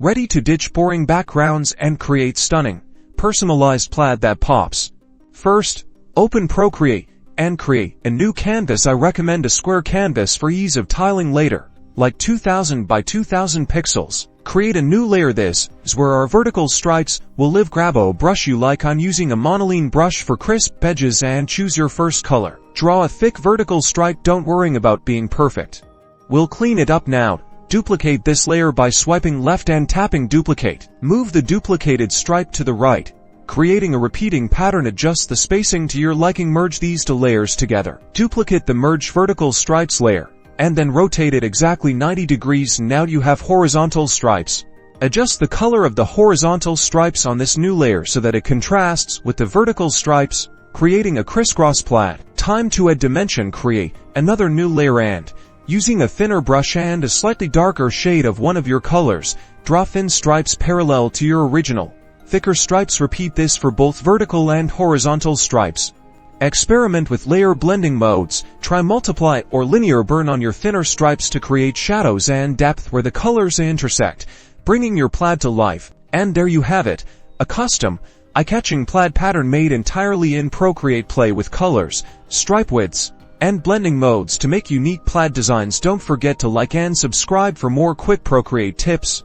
Ready to ditch boring backgrounds and create stunning, personalized plaid that pops. First, open Procreate and create a new canvas. I recommend a square canvas for ease of tiling later, like 2000 by 2000 pixels. Create a new layer. This is where our vertical stripes will live. Grab a brush you like. I'm using a monoline brush for crisp edges and choose your first color. Draw a thick vertical stripe. Don't worry about being perfect. We'll clean it up now. Duplicate this layer by swiping left and tapping duplicate. Move the duplicated stripe to the right, creating a repeating pattern. Adjust the spacing to your liking. Merge these two layers together. Duplicate the merged vertical stripes layer, and then rotate it exactly 90 degrees. Now you have horizontal stripes. Adjust the color of the horizontal stripes on this new layer so that it contrasts with the vertical stripes, creating a crisscross plaid. Time to add dimension. Create another new layer and, using a thinner brush and a slightly darker shade of one of your colors, draw thin stripes parallel to your original, thicker stripes. Repeat this for both vertical and horizontal stripes. Experiment with layer blending modes. Try multiply or linear burn on your thinner stripes to create shadows and depth where the colors intersect, bringing your plaid to life. And there you have it, a custom, eye-catching plaid pattern made entirely in Procreate. Play with colors, stripe widths, and blending modes to make unique plaid designs. Don't forget to like and subscribe for more quick Procreate tips.